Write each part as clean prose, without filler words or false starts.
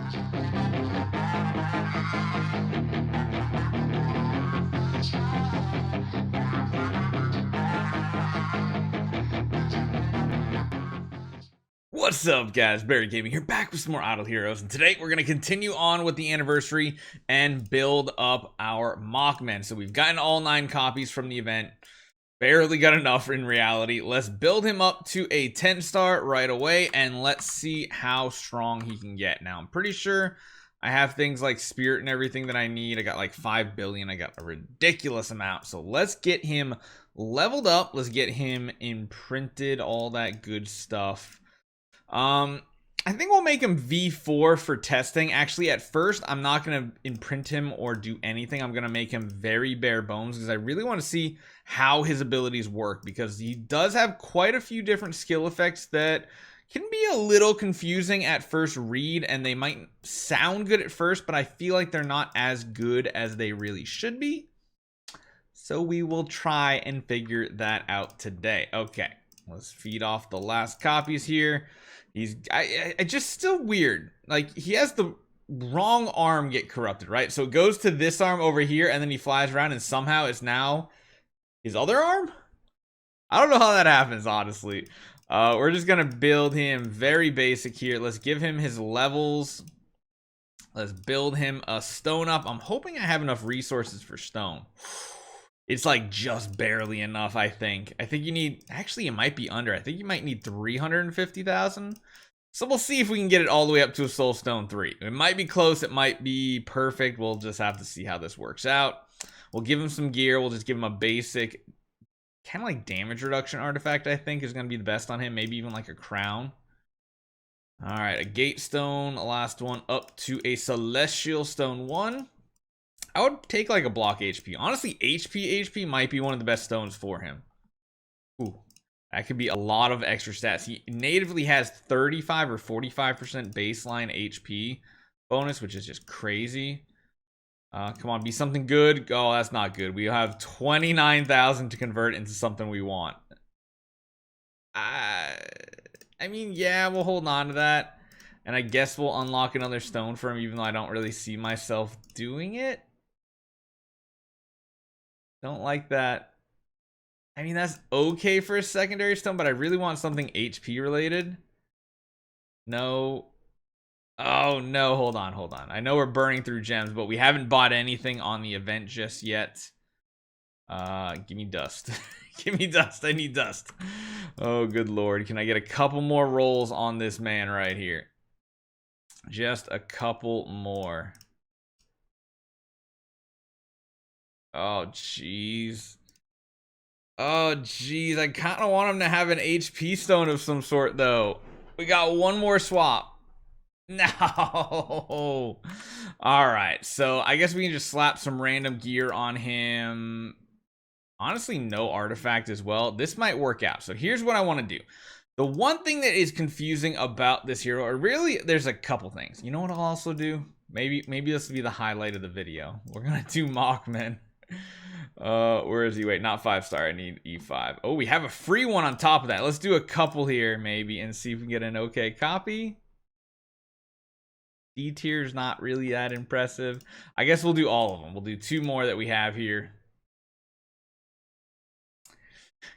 What's up, guys? Barry Gaming here, back with some more Idle Heroes, and today we're going to continue on with the anniversary and build up our Mockman. So we've gotten all 9 copies from the event, barely got enough in reality. Let's build him up to a 10-star right away, and let's see how strong he can get. Now, I'm pretty sure I have things like Spirit and everything that I need. I got like 5 billion. I got a ridiculous amount. So let's get him leveled up. Let's get him imprinted, all that good stuff. I think we'll make him V4 for testing. Actually, at first, I'm not going to imprint him or do anything. I'm going to make him very bare bones because I really want to see how his abilities work, because he does have quite a few different skill effects that can be a little confusing at first read, and they might sound good at first, but I feel like they're not as good as they really should be. So we will try and figure that out today. Okay, let's feed off the last copies here. I just still weird. Like, he has the wrong arm get corrupted, right? So it goes to this arm over here, and then he flies around, and somehow it's now his other arm? I don't know how that happens, honestly. We're just gonna build him very basic here. Let's give him his levels. Let's build him a stone up. I'm hoping I have enough resources for stone. It's like just barely enough, I think. I think you need, actually it might be under. I think you might need 350,000. So we'll see if we can get it all the way up to a Soul Stone 3. It might be close, it might be perfect. We'll just have to see how this works out. We'll give him some gear. We'll just give him a basic, kind of like damage reduction artifact, I think is going to be the best on him. Maybe even like a crown. All right, a gate stone, a last one, up to a celestial stone 1. I would take like a block HP. Honestly, HP might be one of the best stones for him. Ooh, that could be a lot of extra stats. He natively has 35 or 45% baseline HP bonus, which is just crazy. Come on, be something good. Oh, that's not good. We have 29,000 to convert into something we want. I mean, yeah, we'll hold on to that. And I guess we'll unlock another stone for him, even though I don't really see myself doing it. Don't like that. I mean, that's okay for a secondary stone, but I really want something HP related. No. Oh, no. Hold on. I know we're burning through gems, but we haven't bought anything on the event just yet. Give me dust. Give me dust. I need dust. Oh, good lord. Can I get a couple more rolls on this man right here? Just a couple more. Oh, jeez. Oh, jeez. I kind of want him to have an HP stone of some sort, though. We got one more swap. No. Alright, so I guess we can just slap some random gear on him. Honestly, no artifact as well. This might work out. So here's what I want to do. The one thing that is confusing about this hero, or really, there's a couple things. You know what I'll also do? Maybe this will be the highlight of the video. We're going to do Mockman. Where is he? Wait, not 5-star. I need E5. Oh, we have a free one on top of that. Let's do a couple here maybe and see if we can get an okay copy. D tier is not really that impressive. I guess we'll do all of them. We'll do 2 more that we have here.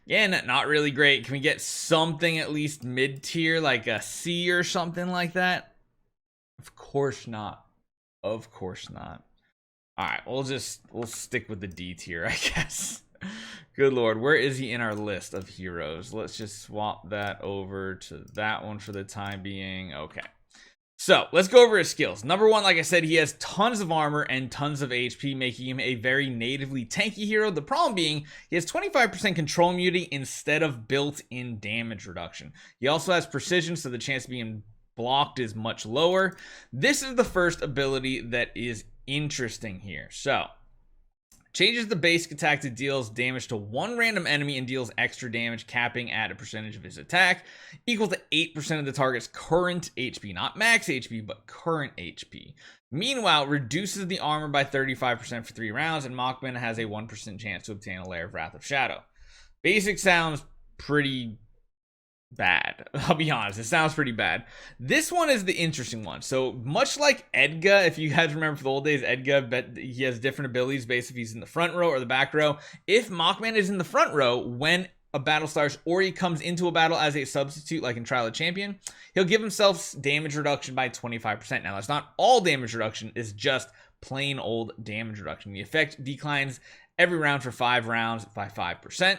Again, not really great. Can we get something at least mid-tier, like a C or something like that? Of course not. Of course not. Alright, we'll stick with the D tier, I guess. Good lord, where is he in our list of heroes? Let's just swap that over to that one for the time being. Okay. So, let's go over his skills. Number 1, like I said, he has tons of armor and tons of HP, making him a very natively tanky hero. The problem being, he has 25% control immunity instead of built-in damage reduction. He also has precision, so the chance of being blocked is much lower. This is the first ability that is interesting here. So, changes the basic attack that deals damage to one random enemy and deals extra damage, capping at a percentage of his attack, equal to 8% of the target's current HP. Not max HP, but current HP. Meanwhile, reduces the armor by 35% for 3 rounds, and Mockman has a 1% chance to obtain a layer of Wrath of Shadow. Basic sounds pretty bad. I'll be honest, it sounds pretty bad. This one is the interesting one. So much like Edgar, if you guys remember from the old days, Edgar, but he has different abilities based if he's in the front row or the back row. If Mockman is in the front row when a battle starts, or he comes into a battle as a substitute like in Trial of Champion, he'll give himself damage reduction by 25%. Now that's not all damage reduction, it's just plain old damage reduction. The effect declines every round for 5 rounds by 5%.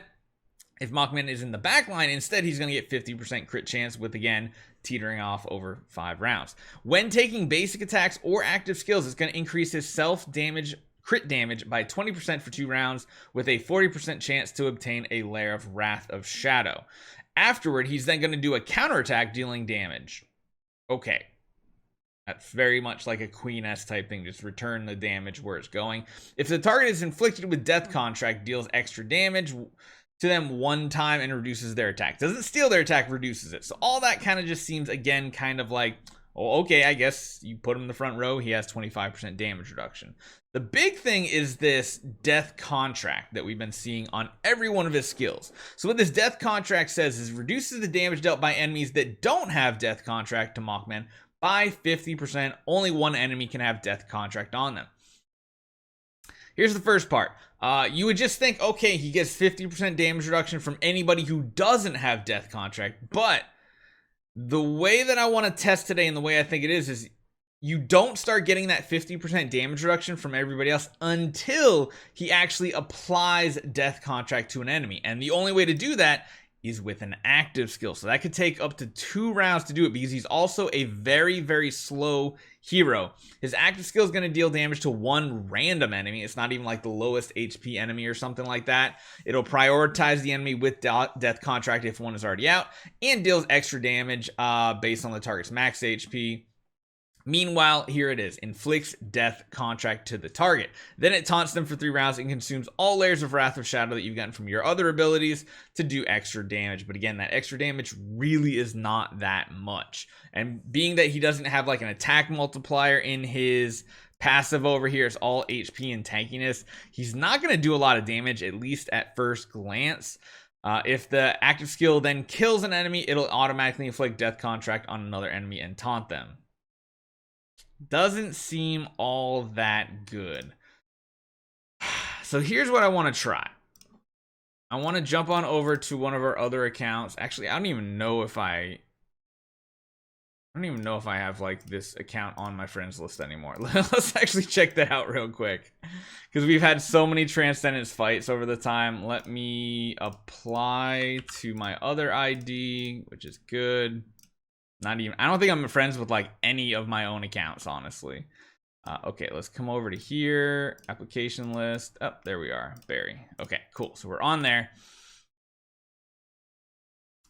If Mockman is in the back line, instead, he's going to get 50% crit chance with, again, teetering off over 5 rounds. When taking basic attacks or active skills, it's going to increase his self-damage crit damage by 20% for 2 rounds with a 40% chance to obtain a Lair of Wrath of Shadow. Afterward, he's then going to do a counterattack dealing damage. Okay. That's very much like a Queen-esque type thing. Just return the damage where it's going. If the target is inflicted with Death Contract, deals extra damage to them one time and reduces their attack. Doesn't steal their attack, reduces it. So all that kind of just seems, again, kind of like, oh, okay, I guess you put him in the front row, he has 25% damage reduction. The big thing is this Death Contract that we've been seeing on every one of his skills. So what this Death Contract says is reduces the damage dealt by enemies that don't have Death Contract to Mockman by 50%. Only one enemy can have Death Contract on them. Here's the first part. You would just think, okay, he gets 50% damage reduction from anybody who doesn't have Death Contract. But the way that I want to test today and the way I think it is you don't start getting that 50% damage reduction from everybody else until he actually applies Death Contract to an enemy. And the only way to do that is with an active skill. So that could take up to 2 rounds to do it because he's also a very, very slow hero. His active skill is going to deal damage to 1 random enemy. It's not even like the lowest HP enemy or something like that. It'll prioritize the enemy with Death Contract if one is already out and deals extra damage based on the target's max HP. Meanwhile, here it is. Inflicts Death Contract to the target. Then it taunts them for 3 rounds and consumes all layers of Wrath of Shadow that you've gotten from your other abilities to do extra damage. But again, that extra damage really is not that much. And being that he doesn't have like an attack multiplier in his passive over here, it's all HP and tankiness, he's not going to do a lot of damage, at least at first glance. If the active skill then kills an enemy, it'll automatically inflict Death Contract on another enemy and taunt them. Doesn't seem all that good. So here's what I want to try. I want to jump on over to one of our other accounts. Actually, I don't even know if I have like this account on my friends list anymore. Let's actually check that out real quick, because we've had so many Transcendence fights over the time. Let me apply to my other ID, which is good. Not even, I don't think I'm friends with like any of my own accounts, honestly. Okay, let's come over to here. Application list. Oh, there we are. Barry. Okay, cool. So we're on there.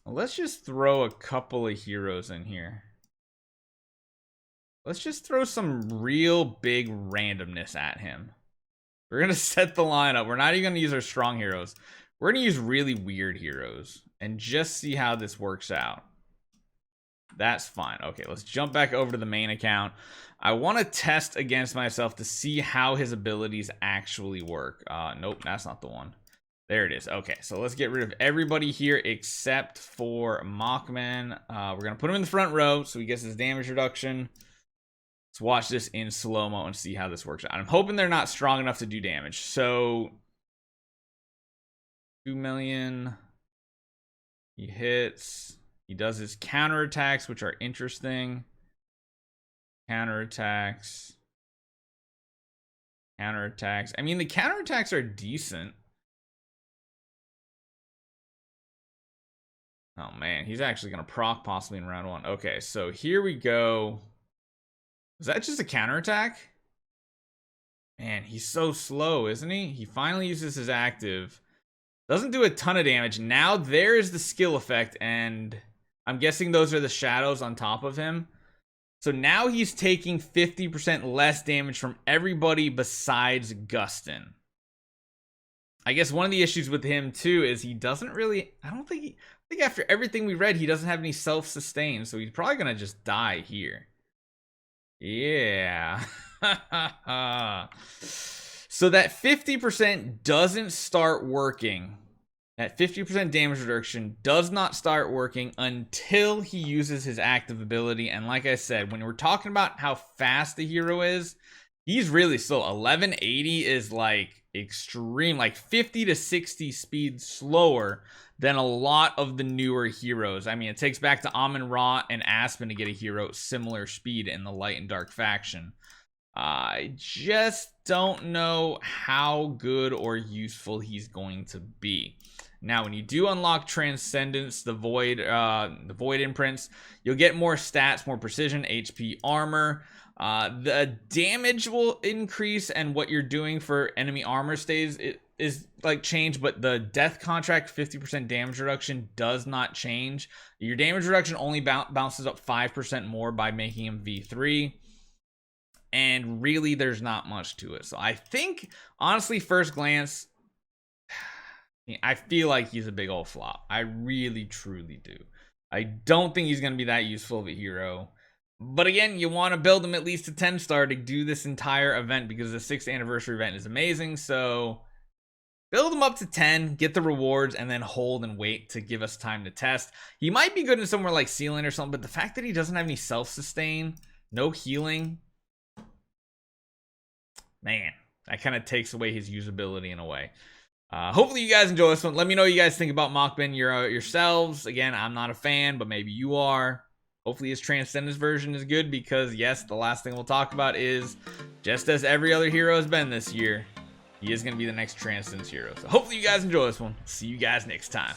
Let's just throw a couple of heroes in here. Let's just throw some real big randomness at him. We're going to set the lineup. We're not even going to use our strong heroes. We're going to use really weird heroes and just see how this works out. That's fine. Okay, let's jump back over to the main account. I want to test against myself to see how his abilities actually work. Nope, that's not the one. There it is. Okay, so let's get rid of everybody here except for Mockman. We're going to put him in the front row so he gets his damage reduction. Let's watch this in slow-mo and see how this works out. I'm hoping they're not strong enough to do damage. So, 2 million. He hits. He does his counterattacks, which are interesting. Counterattacks. Counterattacks. I mean, the counterattacks are decent. Oh, man. He's actually going to proc possibly in round 1. Okay, so here we go. Was that just a counterattack? Man, he's so slow, isn't he? He finally uses his active. Doesn't do a ton of damage. Now there's the skill effect, and I'm guessing those are the shadows on top of him. So now he's taking 50% less damage from everybody besides Gustin. I guess one of the issues with him too is he doesn't really, I think after everything we read, he doesn't have any self-sustain, so he's probably gonna just die here. Yeah. So that 50% doesn't start working That 50% damage reduction does not start working until he uses his active ability. And like I said, when we're talking about how fast the hero is, he's really slow. 1180 is like extreme, like 50 to 60 speed slower than a lot of the newer heroes. I mean, it takes back to Amun-Ra and Aspen to get a hero similar speed in the light and dark faction. I just don't know how good or useful he's going to be. Now, when you do unlock Transcendence, the Void imprints, you'll get more stats, more precision, HP, armor. The damage will increase, and what you're doing for enemy armor stays is like change, but the death contract 50% damage reduction does not change. Your damage reduction only bounces up 5% more by making him V3. And really, there's not much to it. So I think, honestly, first glance, I feel like he's a big old flop. I really, truly do. I don't think he's going to be that useful of a hero. But again, you want to build him at least a 10-star to do this entire event because the 6th anniversary event is amazing. So build him up to 10, get the rewards, and then hold and wait to give us time to test. He might be good in somewhere like Sealant or something, but the fact that he doesn't have any self-sustain, no healing, man, that kind of takes away his usability in a way. Hopefully you guys enjoy this one. Let me know what you guys think about Mockman yourselves. Again, I'm not a fan, but maybe you are. Hopefully his Transcendence version is good because, yes, the last thing we'll talk about is, just as every other hero has been this year, he is going to be the next Transcendence hero. So hopefully you guys enjoy this one. See you guys next time.